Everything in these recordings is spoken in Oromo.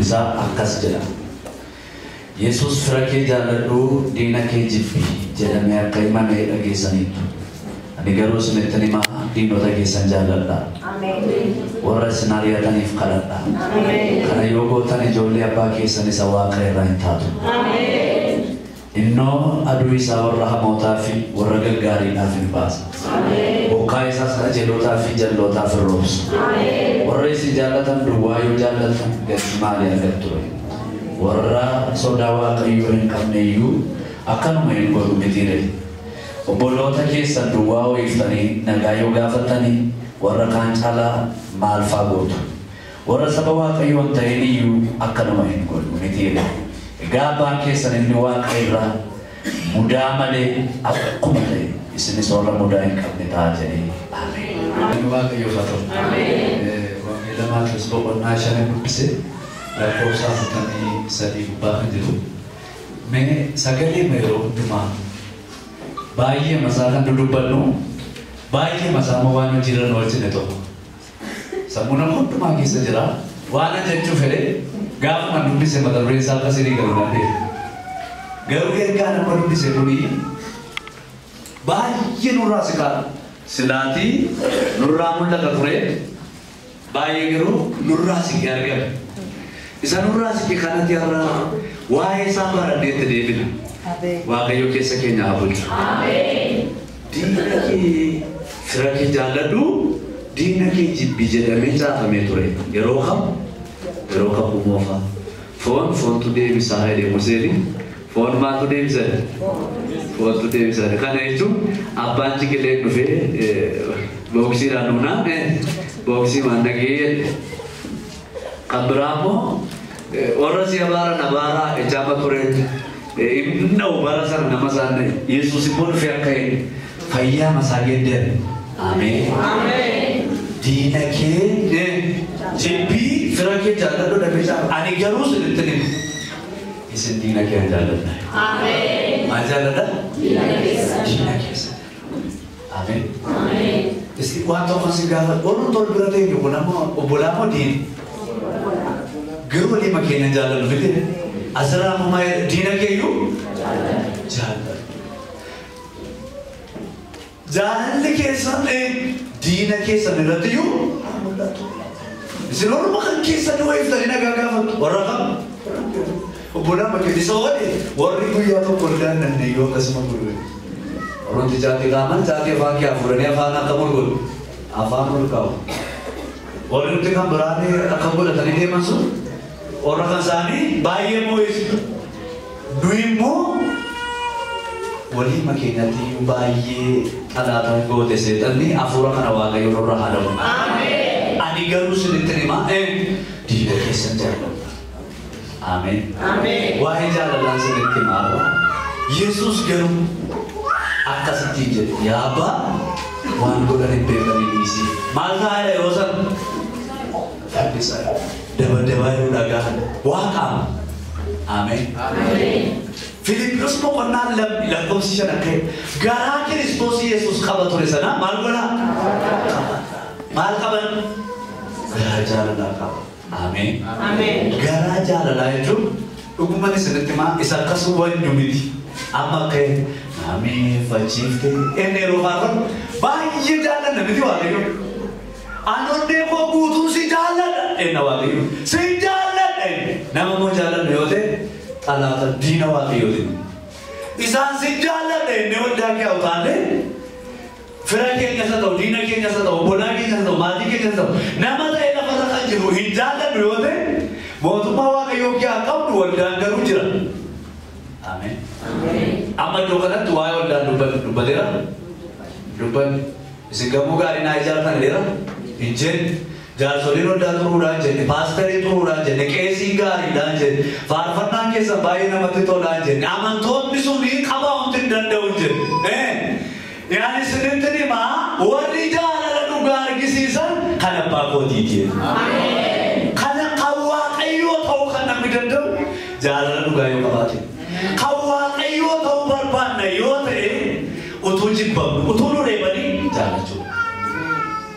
bisa akkas jedha. Yesus fira kee jaalladhu diina kee jibbi jedhamee akka himame dhageessaniitu. Ani garuu isinitti himaa diinota keessan jaalladhaa. Warra isin ari'ataniif kadhadhaa. Kana yoo gootan ijoollee abbaa keessan isa Waaqa irraa hin taatu. Innoo aduu isaa warra hamootaa fi warra gaggaariidhaaf hin baasa. Bokkaa isaas qajeelotaa fi jal'ootaaf hin roobsu. Warra isin jaallatan duwwaa yoo jaallatan gati maalii argattu? Warra sodaa Waaqayyoo hin qabne iyyuu akkanuma hin godhu mitiire. Obboloota keessan duwwaa ho'iftanii nagaa yoo gaafatanii warra kaan caalaa maal fa'aa gootu? Warra saba Waaqayyoo hin ta'in iyyuu akkanuma hin godhu mitiire. Egaa abbaan keessan inni Waaqa irraa mudaa malee akkuma ta'e isinis warra mudaa hin qabne ta'a jedhee. Ameen. Waaqayyoo haa ta'u. Ameen. Wangeela Maatiyoos boqonnaa 5 dubbise lakkoofsa 43 gubbaa kan jiru. Mee sagalee yeroo hundumaa baay'ee masaa kan dudubbannu baay'ee masaa waan jiran wajjin tokko. Sammuu nama hundumaa keessa jira waan jechuu fedhe gaafuma dubbise mata dureen isaa akkasii garuu danda'e. Garuu ergaa nama dubbise kuni baay'ee nurraa siqaa silaatii nurraa mul'ata ture baay'ee garuu nurraa siqee argame. Isa nurraa siqee kanatti har'a waa'ee isaa baradheetti deebina. Waaqayyo keessa keenya haa bulchu. Diina kee fira kee jaalladhu diina kee jibbi jedhamee caafamee ture. Yeroo kam moofa foontu deebisaa jedhee Museeni foon maaltu deebisa? Foontu deebisa. Kana jechuun abbaan ciqilee dhufee booksiidhaan humnaa booksii waan dhagee kan biraa immoo warra si abaara nabaaraa ejaaba ture. Inna ubara sana nama sana Yesus pun fiakai fayya masagender. Amin. Amin. Dina ke jebi firake jalan do dah bisa. Ani garus itu isin dina ke jalan. Amin. Majalah dah. Dina ke. Amin. Amin. Isi kuat orang segala orang tol berada di mana bolamo di. Guru ni makin jalan betul. Asra mumai dina ke yu jalan ke sana dina ke sana lati yu isin orang makan ke sana wajib tadi nak gagap orang kam bukan makan di sana orang itu ya tu korban dan nego kasih makan orang di jati kaman jati fakir furani afana kamul afana kau orang itu kan berani akabul tadi dia masuk orang kasani bayi mo is duimo wali makinati bayi ada tanggo dese tani afura kana waga yoro rahado amin ani garu siniterima tidak kesenjar amin amin wahai jalan siniterima Yesus garu atas tije ya ba wan godane pekani isi malha ada rosan hadis saya dewa-dewa yang udah wakam. Amin. Amin. Filipinos mo pernah dalam posisi yang kayak garakin disposi Yesus kabar tulisannya mal kabar garaja lelaka. Amin. Amin. Garaja lelaka itu hukuman senetima isa kasuwan nyumidi ama kayak nami fajifte eneroharon banyak jalan nabi diwakil. Anon demo butuh si jalan, nawati. Si jalan, nama mau jalan beote, alat dina wati yote. Isan si jalan, newat dah kya utane. Fira kya nyasa tau, dina kya nyasa tau, bola kya nyasa tau, mati kya nyasa tau. Nama dah ela pada kanjiru, jalan beote. Mau tu bawa kayu kya kau dua dan garu jalan. Amin. Amin. Amat dokanan tuai dan duba dera, duba. Sehingga muka hari naik jalan dera. Injen jalan solino dah turun aja, pastor itu turun aja, nekesi gari dah aja, farfan ke sebaik nama itu dah aja, aman tuh misuli kaba untuk danda aja, yang ini sendiri mah, wali jalan lalu gari kisisan, karena bago dia, karena kawat ayo tahu karena midanda, jalan lalu gaya kabati, kawat ayo tahu berpan ayo teh, utuh jibab, utuh lu rebani, jalan cukup.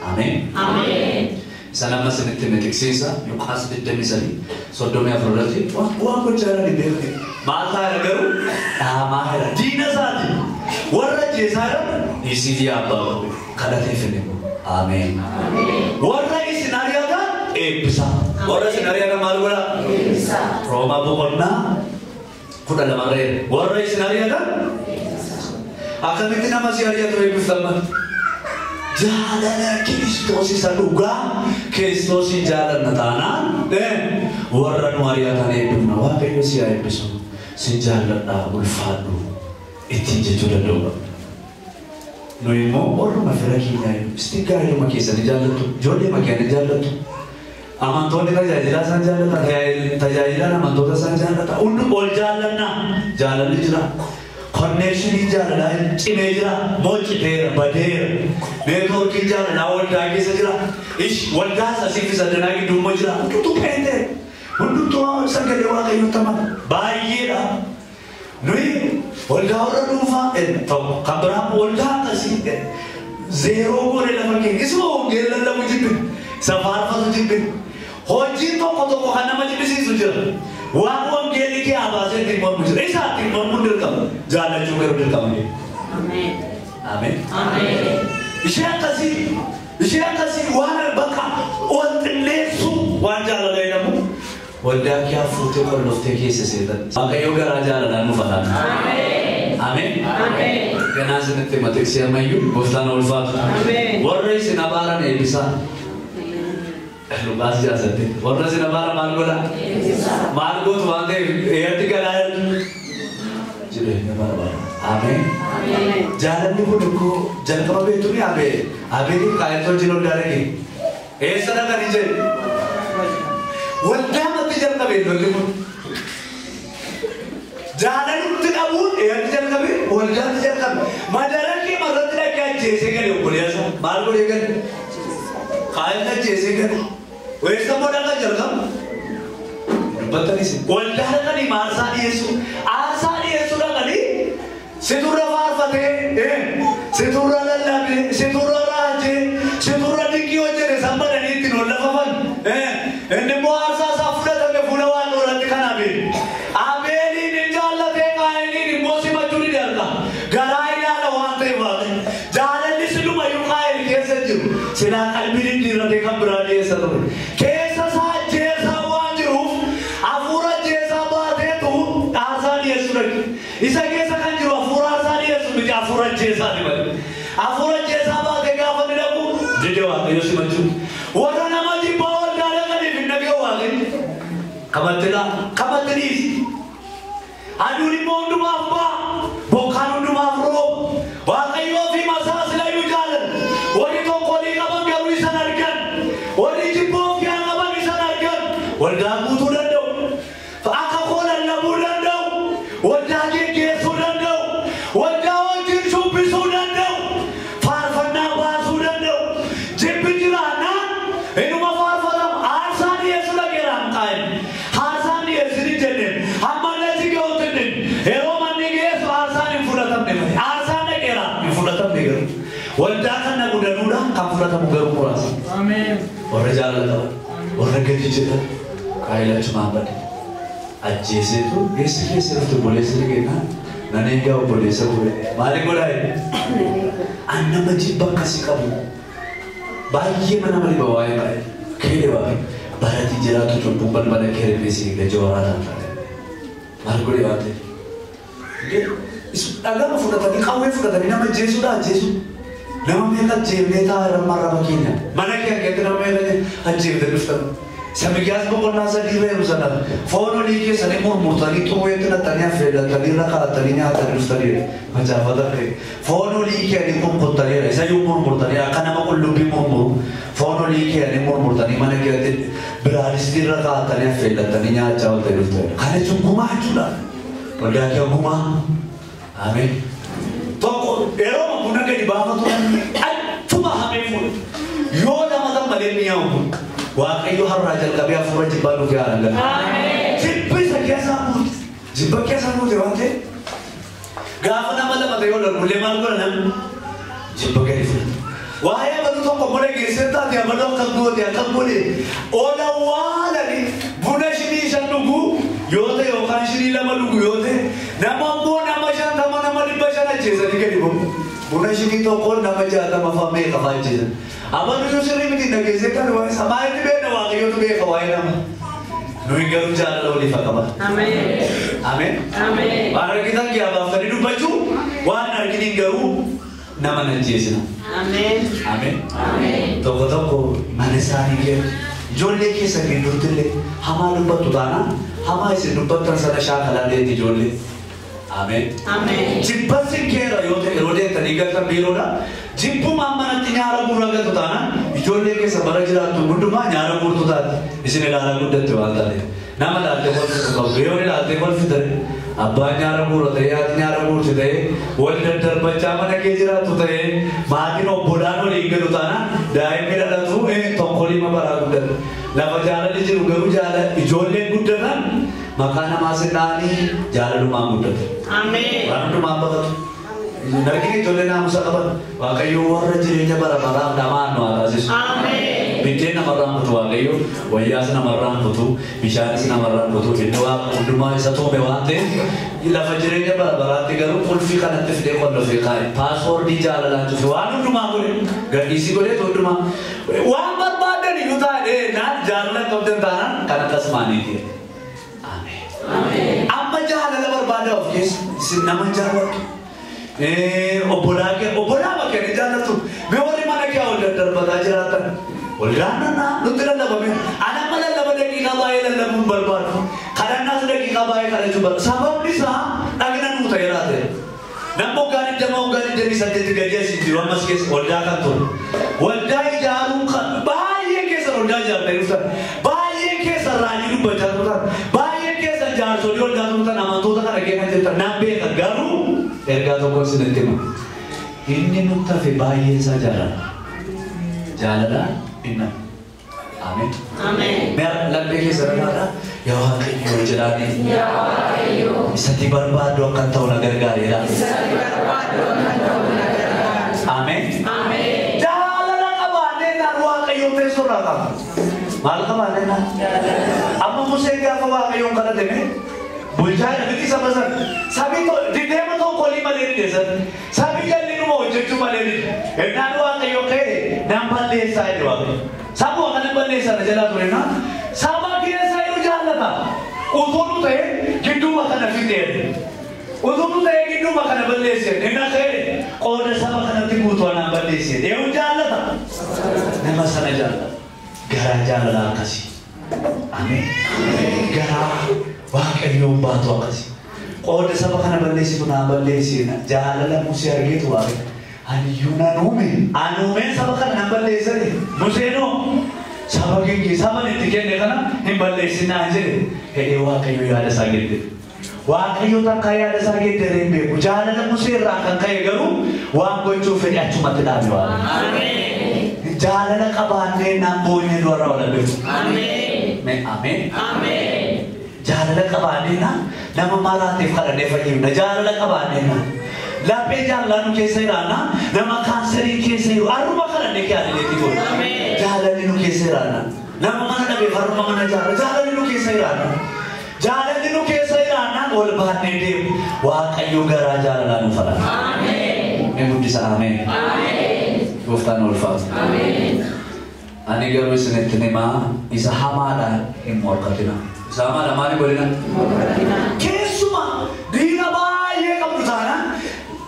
Amin. Amin. Sanama sinitti mitiksiisa Luqaas 23 34 waan gochaa ni beekne maataa garuu dhaamaa diina isaati warra jeesaa isii abbaa kadhatee fide Amen. Warra isin ari'atan eebbisa. Warra isin ari'atan maal godha? Eebbisa. Roomaa boqonnaa 12 warra isin ari'atan akkamitti nama si ari'atu eebbifama? Jaalala Kiristoos isa dhugaa Kiristoos jaalanna taanaan warra nu ari'atan eebbifna Waaqayyo si eebbisu si jaaladhaa ulfaadhu ittiin jechuu danda'u. Noi mo orma ferakinya stiga ilmu kisah dijalan jodi makian dijalan amantone tajajila san jalan tajajila amantone san jalan undu bol jalan na jalan dijra connection dijalan cine jira mochi ter bader network dijalan awal dagi sajra ish wanda sasif sadana ki dumo jira tu pende undu to sangale wa kayu tamam bayira noi Olga orang lupa, tahu kabar Olga kasih zero boleh lah makin, ismo gelar lah mujibin, safar pun mujibin, hoji to koto kohana mujibin sih sujar, wang geli ke apa sih timur mujib, esa timur mundur kamu, jalan juga mundur kamu. Amin. Amin. Amin. Isya kasih wang baka, wang lesu, wang jalan lain kamu. Olga kya foto kau lofte kisi sedan. Maka yoga raja radan mufatan. Amin. Amin. Amin. Karena seperti matik siapa yuk bostan ulfat. Amin. Warna sinabaran bisa. Lupas jasa deh. Warna sinabaran margola. Bisa. Margo tu ande tiga lain. Jadi nabar. Amin. Amin. Jalan ni pun aku jalan kau betul ni abe ni kaya tu jalan dari ni. Sana kan ini. Wanda mati jalan kami lagi pun. Jalan itu kabur, jalan kami, wanda jalan kami. Majalah ke marat lagi aja, jese kan boleh asa, malu boleh kan. Kaya kan jese kan. Wes kamu dah kan jalan kami. Betul ni sih. Wanda kan ni marsa Yesus dah kan ni. Seturah farfate, seturah lalabe, seturah raje, seturah dikiyo je, sampai ni tino lafaman. Ende muasa safra tame fulawan orang dikanabe. Abeli ninjala teka ini ni mosi macuri diarka. Garai la wante wate. Jalan di situ mayu kai kesa ju. Sila kalbiri di teka berani satu. Kesa saja sawanjuru. Afura jesa bate tu asani esurak. Isa kesa kanjuru afura asani esuk afura jesa di bate. Afura jesa bate kapan dilaku? Didewa yosi maju. Orang nama di bawah kamatris aduri mondu mafba bokanu du mafro wa kayo fi masas la yujalan wali to koli kabang garu isanarkan wali jibo kya kabang isanarkan wanda butu dando fa aka kholan labu dando wanda ke sudando wanda wajin subi sudando farfana ba sudando jibijirana enu ma farfana arsani esulageram kain Wanda kan nak udah kamu dah kamu garu kuras. Amin. Orang jalan tu, orang kerja je, kaya cuma apa? Aje tu, esi tu boleh sedikit kan? Nane kau boleh sebule. Mari boleh. Anda majib kasih kamu. Bayi mana mari bawa yang baik. Kaya bawa. Barat jerat tu perempuan pada kiri besi kejualan apa? Mari boleh bawa. Agama fuda tadi, kau fuda tadi nama Yesus dah Yesus. Nama mereka jebeta ramah baginya. Mana kaya kita nama mereka jebeta duftan. Sampai kias pokok nasa diri rusana. Phone ni ke sana murmurtani tu itu na tanya fela tadi raka tadinya ada dustari. Macam apa dah? Phone ni ke ni pun tadi. Saya murmurtani akan nama pun lebih murmur. Phone ni ke ni murmurtani mana kaya itu beraris diri raka tadinya fela tadinya jauh dari dustari. Karena cuma cuma. Pada kaya cuma. Amin. Toko ero muna ke di bawah tu cuma hamil pun. Yo nama nama malenia pun. Wah kayu harus raja kabi afura jibalu ke arang. Amin. Jibai saja samu. Jibai kya samu jawate. Gafa nama nama tayo lalu lemal ko na. Jibai kya Wahaya baru tu komponen geseta dia baru kampuni. Ola wala ni buna shini shandugu yote yokan shini lama lugu yote. Nama bo nama shan nama libashan aja sih ni bo. Buna shini tu kor nama jata mafame kafai aja. Apa tu suri mesti nak geseta ni wahai sama itu benda wahai yote be kawai nama. Nui garu jalan lalu di fakaba. Amin. Amin. Amin. Baru kita kia bapa tadi lupa cu. Wana kini garu nama nanti sih. Amin. Amin. Amin. Toko manisani ke जोड़ने के सभी डूबते हमारे ऊपर तुदाना हमारे से डूबत तरसना शाख हलाले ती जोड़ले आमें आमें जिब्बत से क्या रहा योते रोडे तरीका का बिलोड़ा जिब्बु मामा न तिन्यारा बुरा का तुदाना जोड़ने के सब बरजरा तु गुड्डुमा न्यारा बुर तुदा इसने लारा गुड्डत वाला ले नाम लाते बोल तो बेयोने लाते बोल फिर अब्बा न्यारा बुर होते या न्यारा बुर होते वो डर बच्चा मने के जरा तुते मादिनो बुढ़ानो लिंगे तुदाना दाई मेरा लतु तो खोली में बरा गुड्डत लवा जाला लीजिए रुगरू जाला जोड़ने गुड्डता मकाना मासे नानी जाला रुमा गुड्डत आमीन वाला रुमा बगत नरकी जोड़ने नाम सकबर वाकई वो रजिले बरा बरा दामान वाला जिस आमीन बिटे नमराम पुतु वाकई वयास नमराम पुतु बिशारिस नमराम पुतु इन्हों उन्नुमा सतों में वांते ये लवा जिले बरा बरा तिगरू कुल्फी का नत्ते कौन लोफी खाए पासपोर्ट दी जाला लांचु वाला उन्नुमा बोले गरीसी बोले तो उन्नुमा वां बर्बाद नहीं होता है ना जानना कब तक ताना करना कसमानी थी आमीन आमीन अब मजा आने बर्बाद हो किस नमन जाओ ओबोला मके नहीं जाना तू मैं और माना क्या हो डर बता जरा तक उल्लाना ना नुतरा लबा में आना मला लबा देखी कबाई लबा बर्बाद खाना ना सुने की कबाई खाने चुबर सबब निसा अगना नु तैयार है नमो गानी जमी सत्य तिगड़िया सिद्धि वामस के उल्ला का तो उल्ला ही जारूं खान बाये के सर उल्ला जाते हैं उसका बाये के सर राजी नु बचा तो था बाये के सर जार सोली उल्ला तो था नाम तो था रखे हैं जब नाबे का गारू erga to ko sinettima inni nutta fi baye sa jalala inna amin amin mer labbe ke sarana ya haqiyo jalani ya haqiyo isati barbado kan taw na gargarira isati barbado kan taw na gargarira amin amin jalala kabane na haqiyo te suraka mal kabane na amma musega kawaqiyo kada deme बुझाया नहीं समझ सभी तो जितने में तो कोली मलेरी दे सर सभी जल्दी नु हो चुचु मलेरी एनानु आ गयो के नंबर ले साइड वाले सब वो नंबर ले साइड जला तो है ना सब के साइड जाला था उधर तो है किंतु मखन फिते उधर तो है किंतु मखन बल्ले से नेना के और सब मखन तिबू तो ना बल्ले से देव जाला था नमः सना जाला गरा जाला आकाशी आमीन गरा वाकई बात वाकसी और सब खाना बल्ले से पुना बल्ले से ना जालला मुझे आगे तो आगे अनियुना नो में सब खाना बल्ले से मुझे नो सब के सब ने तिके ने खाना हम बल्ले से ना आजे हे वाकई याद सागे दे वाकई तो काया याद सागे दे रे बे जालला मुझे राखन काया करूं वां कोई चुफे या चुमत दावे वाला आमीन जालला का बाने ना बोलने द्वारा वाला बे आमीन मैं आमीन आमीन जालला कबाने ना नम माला तिफारा ने फकीम न जालला कबाने ना लापे जाला नु कैसे राना नम खांसरी कैसे आरु मखला ने क्या लेती बोल जालला नु कैसे राना नम माला बे फरु मना जालला नु कैसे राना बोल बात ने दे वाकई गरा जालला नु फरा आमीन मैं बुद्धि सा आमीन गुफ्तान उल्फाज आमीन अनेगर विसने तने मा इसा हमारा इमोर कतिना sama namanya boleh na kesuma dina baye kabutana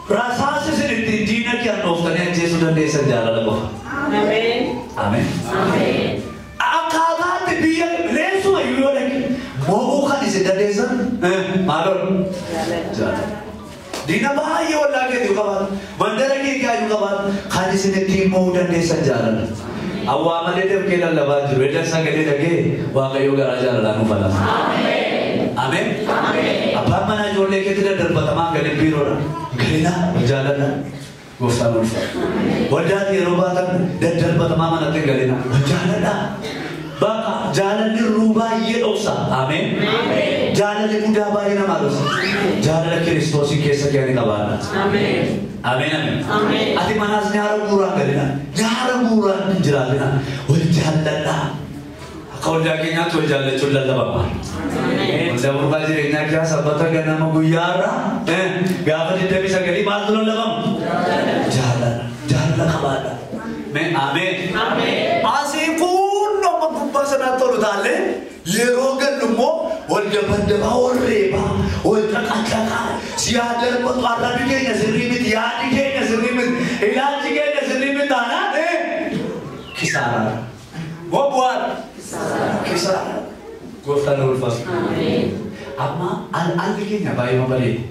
rasa se dina ki anostane jesu dan desa jala labo amen amen amen akada te dia lesu ayu lagi mau kan ise dan desa malor jala dina baye wala ke diu kabar bandara ki kya ayu kabar khali se timo dan desa jala awam ada dem kelal labaj wedan sangale lage वाकई का राजा लानु वाला आमीन आमीन अब हम ना जोड़ लेके तेरे डर बतमा गले पीरो गलेना जालना गुफ्तान वजा ये रोबा तक डर बतमा मना ते गलेना Jalna Baka jalan ruba yedoksa. Amin. Jalan muda bayi nama dosa. Jalan Kristus kesa kiani kawan. Amin. Amin. Ati manas nyara murah kalina. Nyara murah menjelaskan. Wajah jalan lah. Kau jadinya tu jalan culla bapa. Jab urba jirenya kya sabata ka nama guyara. Gapa jitne bisa kali baat suno labam. Jalan kabada. Amin. Asipun no magpasana to dale. Yerogan lumo wajah bandaba orreba. Wajah kacaka. Siadar patwala dikenya sirimit ya dikenya sirimit. Ilaj dikenya sirimit dana. Kisara. Wo buat. Kisah, Goftan ulfas. Amma al-alkinya bayi mabali.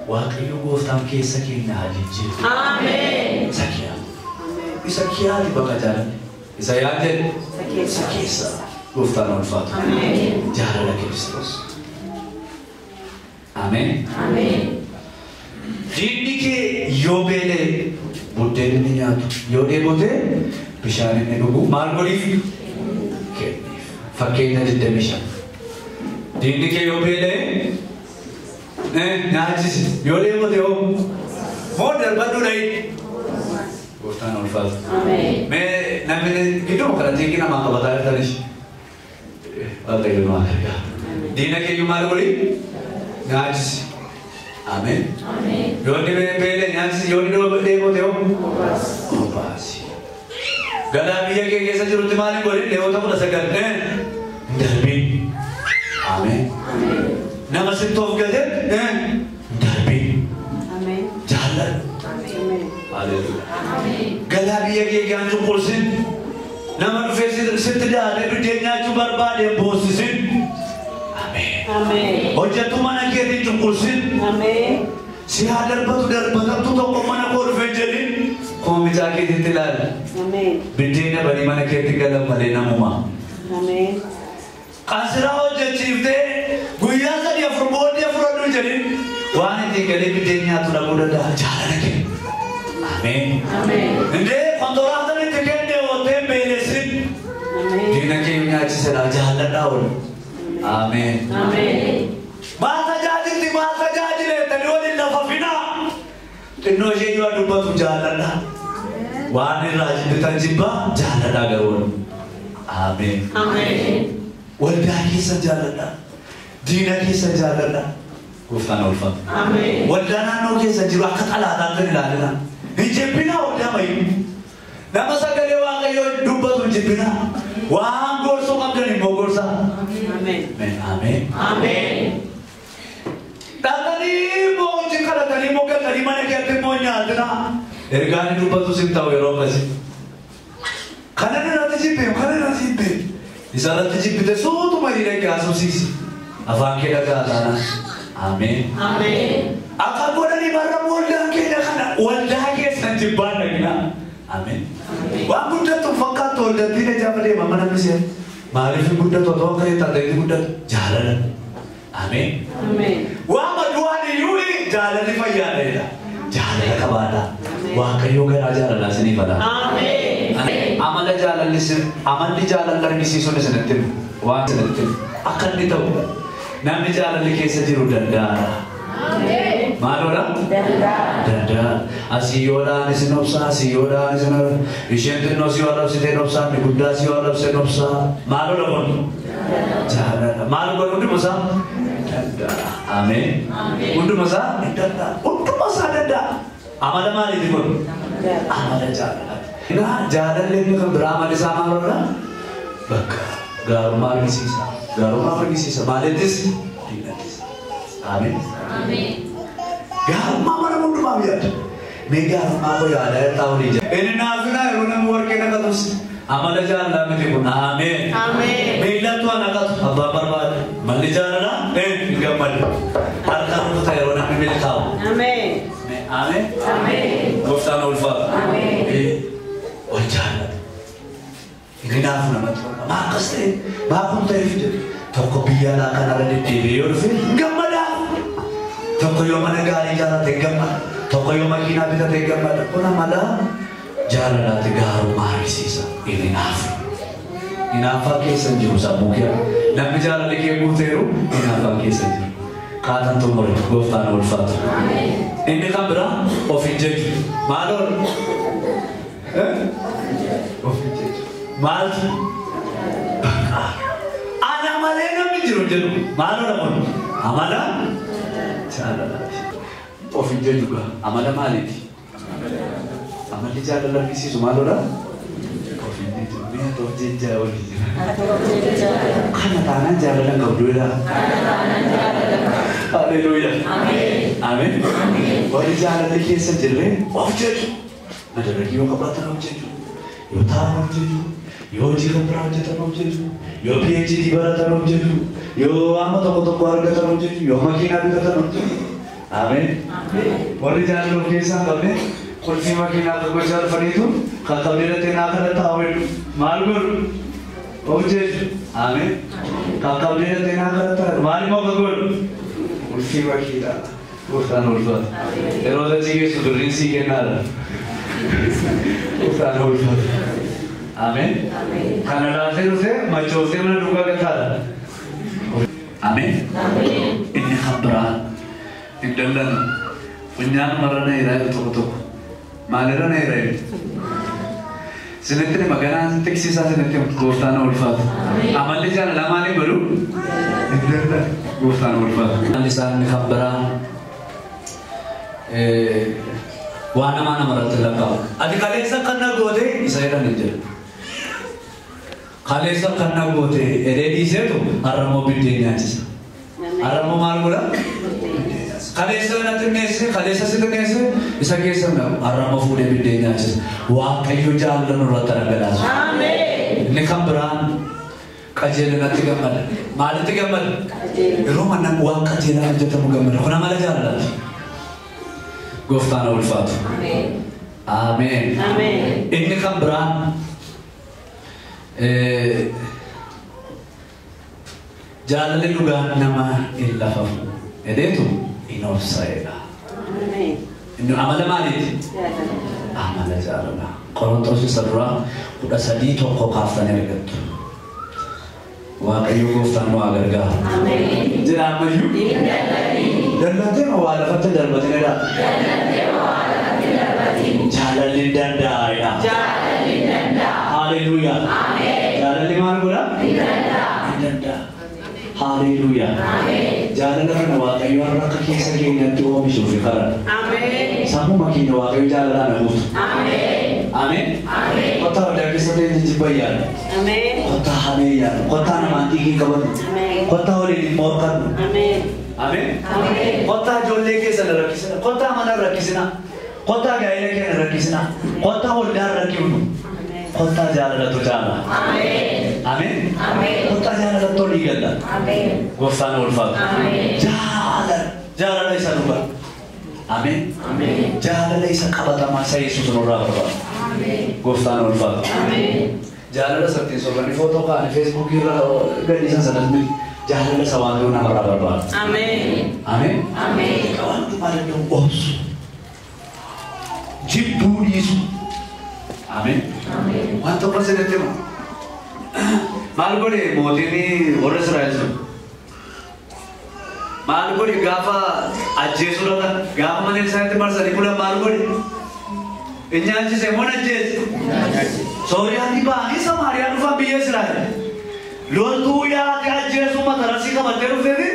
Waktu Goftan kisah kini hajiji. Amin. Sakia. Isakia di bawah jalan. Isaya aja. Sakisa. Goftan ulfas. Amin. Jalan lagi Kristus. Amin. Jadi ke yobele buddha ni nyatu. Yode buddha pisah ni nugu margoli. Fakirnya di demisha. Dini ke yobele, najis. Yole mo deo. Model baru lagi. Goftan ulfaz. Amin. Me namanya gitu makanya tinggi nama apa batayar tadi. Allah itu makanya. Dini ke yumar boli, najis. Amin. Yole bele najis. Yole mo deo. Obasi. Gada biya ke kesa jurut mali boli dewa tamu nasa karne darbi. Amin. Nama sintov gade darbi. Amin. Jalan. Amin. Haleluya. Gada biya ke gan jumposin. Nama fesi setida ada bidenya jubar bade bosisin. Amin. Oja tu mana ke di jumposin. Amin. Si hadar batu dar batam tu toko mana kor vejelin. Kau menjadi ditilal. Amin. Bidenya bani mana keti kalam malena muma. Amin. Kasrao jacifte guya sa dia frodu jadi. Wani tinggali bidenya tu lagu dah jalan lagi. Amin. Inde kontorah tadi tinggalnya ote belesin. Amin. Dina kayunya cisera jalan daun. Amin. Masa jadi le tadi wali nafafina. Tino je yuwa duba tu jalan dah. Wani raji bitan jibba jalan dah garun. Amin. Walda kisah jalan dah. Dina kisah jalan dah. Goftan ulfat. Amin. Walda nano kisah jiru akat ala adan dah. Hijabina walda mai. Nama sagale wa kayo duba tu jibina. Wa gorso kamdani mo gorsa. Amin. Tadi mau jika tadi mau kan tadi mana kita mau nyata na. Ergani duba tu sinta wero kasi. Karena nanti jipe. Isara nanti jipe tu tu mai lagi asumsi. Afan kita kata. Amin. Akan boleh ni barang walda kita kana walda kita santi bana kita. Amin. Wa buddha tu fakat walda tidak jaman dia mana mesti. Marif buddha tu kereta tadi buddha jalan. Amin. Wa madua ni yui jalan ni payah dah. Jalan kabada. Wa kayo kan aja lah sini pada. Amin. Amal jalan di jalan lagi sih sudah senetim. Wa senetim. Akan ditahu. Nama jalan ni kisah jiru danda. Amin. Mana orang? Danda. Asiyola ni sinopsa. Isyente no siyola sinopsa. Ni buddha siyola sinopsa. Mana orang? Jalan. Mana orang tu masa? Amin. Untuk masa? Untuk masa dada. Amal mali di pun. Amal jalan. Ina jalan lagi kan drama di sana orang. Baka. Garumar pergi sisa. Maletis. Amin. Garumar mana mundur mabiat. Mega apa ya ada tahu dia. Ini nafina orang muar kena katus. Amal jalan lagi di pun. Amin. Mila tu anak katus. Abah berbat. Mali jalan gambar. Harga tu saya orang milik tahu. Amin. Goftan ulfat. Wajah. Ini nafsu nama tu. Makas ni. Bakun terifit. Toko biar akan ada di TV orang gambar dah. Toko yang mana gari jalan gambar. Toko yang makina bisa gambar. Kau nama dah. Jalan dah 3 hari sisa. Ini nafsu. Inaafaa keessa jiru sammuu kee. Namni jaalalli kee guuteeru inaafaa keessa jiru. Kaatan tumure gooftaan ulfaatu. Inni kan biraa of hin jechu. Maaloon? Of hin jechu. Maaltu? Ana malee namni jiru jedhu. Maaloo namoonni? Amala? Jaalalaati. Of hin jechu gaa. Amala maaliiti? Amalli jaalala argisiisu maaloodha? Of hin jechu. Mee of jechaa olii jira. Kana taanaan jaalala qabduudha. Hallelujah. Amen. Warri jaalalli keessa jirre of jechu. Madarraqii yoo qabaatan of jechu. Yoo taa'an of jechu. Yoo hojii kan biraa hojjetan of jechu. Yoo PhD baratan of jechu. Yoo amma tokko argatan of jechu. Yoo makiinaa bitatan of jechu. Amen. Warri jaalala of keessaa hin qabne qulfii makiinaa tokko jaalfaniitu kan qabneerratti naa kana taa'u maal godhu? Of jechu. Amen. Kan qabneerratti naa kana taa'u maal immoo kan godhu? Qulfii makiinaa. Gooftaan ulfaatu. Yeroo dachii geessu birriin sii kennaadha. Gooftaan ulfaatu. Amen. Kana laaltee dhuftee machootee mana dhugaa gataadha. Amen. Inni kan biraan hin daldallu. Funyaan marana irraa tokko. Maalirra na irraa? Sinitti magaalaa teksisaa sinitti gooftaan ulfaatu. Amalli jaalala maaliin godhu? Hin daldallu. Gooftaan ulfaatu. Isaan kan biraan waan namarratti lakkaa'u. Ati kaleessa kan na goote isa jedhan hin jedhu. Kaleessa kan na goote edee dhiiseetu har'ammoo biddeen nyaachisa. Har'ammoo maal godha? Kaleessa na xinneesse, kaleessa si xinneesse isa keessa har'ammoo fuudhee biddeen nyaachisa. Waaqayyo jaalala nurratti dhangalaasu. Inni kan biraan qajeelinatti gammada. Maalitti gammada? Yeroo mannan waan qajeelaa hojjetamu gammada. Kun amala jaalalaati. Gooftaan ulfaatu. Amen. Inni kan biraan jaalalli dhugaan nama hin lafafu. Edeetu hin obsaa'edha. Inni amala maaliiti? Amala jaalala. Qorontoos isa duraa 13 kaaftanii argattu. Waaqayyo gooftaan nu gargaara. Jira ammayyuu? Dallatee ma waa lafatti darbatinedha? Jaalalli danda'aadha. Hallelujah. Jaalalli maal godha? Danda'a. Hallelujah. Jaalala kana waaqayyo har'a akka keessa keenyatti oomishuuf kadhadha. Sammuma keenya waaqayyo jaalalaan haguutu. Amen. Kottaa waldaa keessatti jijjiibbayyaan. Kottaa hameeyyaan. Kottaa namaan dhiigii qabatu. Kottaa waliin hin morkannu. Amen. Kottaa ijoollee keessa na rakkisina. Kottaa mana rakkisina. Kottaa gaa'ela keenya rakkisina. Kottaa waldaan rakkifnu. Kottaa jaalalatu jaala. Amen. Kottaa jaalalatu olii galla. Gooftaan ulfaatu. Jaalala isa dhuga. Amen. Jaalala isa qabatamaa isa Yesuus nurraa barbaada. Gooftaan ulfaatu. Jaalala sattiin sooranii footoo kaa'anii feesbuukii irra gadhiisan sanatti jaalala isa waan ta'uu namarraa barbaada. Amen. Waan dhumaa danda'u obsu. Jibbuu dhiisu. Amen. Waan tokko asirratti himu. Maal godhe mootiin warra Israa'el sun? Maal godhe gaafa ajjeesuu dhaqan gaafa mana isaanitti marsanii bulan maal godhe? Inni ajjeese moo ajjeese? Sooriyaan ba'anii Samaariyaan dhufan biyya Israa'el. Loltuu yaate ajjeesuu matarasii qabattee dhufteeti.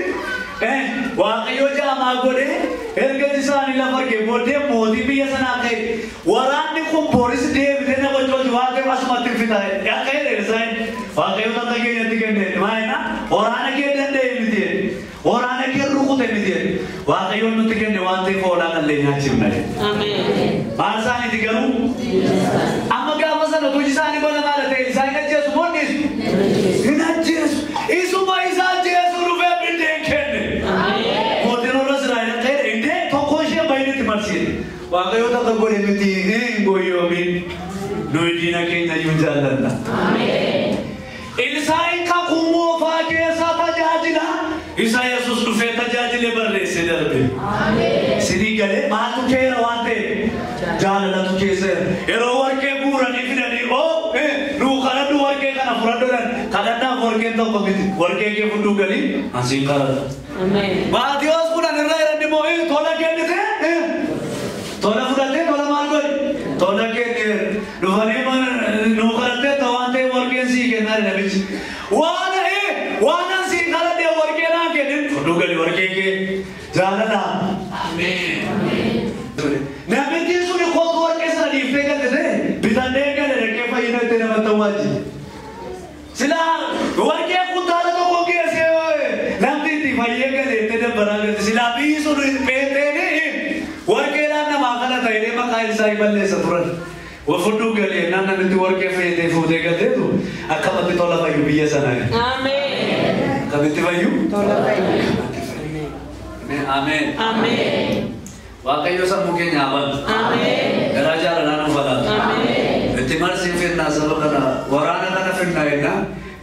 Waaqayyo jaamaa godhe erga isaanii lafa argee booddee mootii biyya sanaa ka'e waraanni kun poolisii deebitee nama hojjetu waaqayyo asumatti fitaa'e akka jedhe isaan waaqayyo takka keenyatti kenne maayina waraana kee danda'e miti waraana kee rukute miti waaqayyo nutti kenne waan ta'eef hoolaa qallee nyaachifna maal isaaniiti garuu amma gaafa sana tuji isaanii bona maala ta'e isaan ajjeesu monnisu hin ajjeesu isuma isa ajjeesu dhufee biddeen kenne waaqayyo takka godhe miti hin goyyoomin nuyi diina keenya iyyuu jaallanna. Ilsaayin kakuu moofaa keessaa tajaajila isa Yesuus dhufee tajaajile barreesse darbe. Sinii galee maaltu keera waan ta'e jaalalatu keessa yeroo warqee guuranii fidanii nuu kadhadhu warqee kana fudhadhuudhaan to komiti warke ke fudu gali asin kara amen Dios puna nirra erandi mo thola ke ndite thola fudate thola mal gori thola ke duvani man no karate tawante warke si ke na nabich wana si kara de warke na ke fudu gali warke ke jana na amen nabi Yesu ne khod warke sa difte ke de bitande ke reke fa ina tena matawaji sila warke kutala to ko ke se namti ti faiye ke lete de baraga sila bisu pete ne warke na magala taide makail sai balle saturan wo fudu ke le nana ne warke fete fude ke de tu akamati tola bayu biya sana amen kamati bayu tola bayu amen amen wakayo sa mungkin nyaman amen raja lana fala amen timar sifir nasab kana warana kana finnaina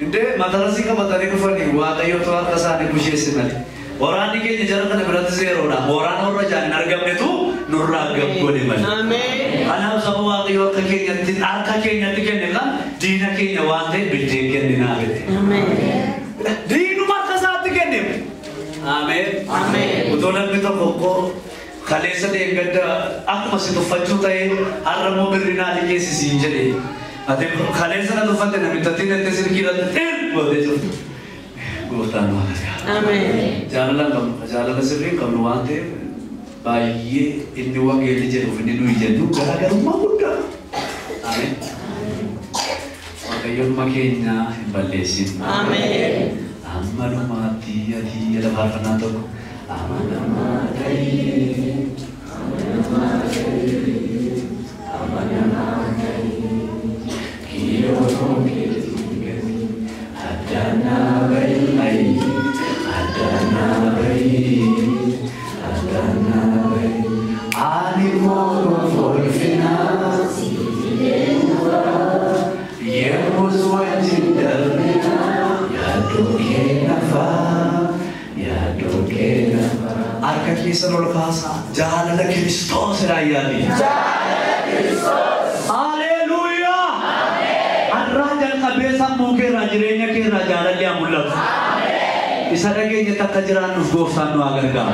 inde madarasi ka matari ko fani wakayo to kasani kushesinal warani ke jara kana berat zero na warana ora jan nargam netu nurragam gone man amen ana sabu wakayo ka ke nyati arka ke nyati ke nela dina ke nyawande bidde ke dina bete amen dinu makasat ke ne amen amen utolan bito ko Khalesa de gada aku masih tu faju tay aramo berina lagi sisi jadi ade khalesa na tu fante na mitati na tesir kira ten boleh tu gua tahu amen jalan sering kamu wante bayi ini uang yang jadi ufini dulu jadi gara-gara rumah muda amen maka yang makanya balesin amen amal mati ya dia dah harap tu aman Arka kisah nol kasa, jalan Kristus rayani. Jalan Kristus. Haleluya. Amen. Raja kabesa mungkin rajanya ke raja raja mulak. Amen. Isara ke nyata kajaran nusgofan nu agar kau.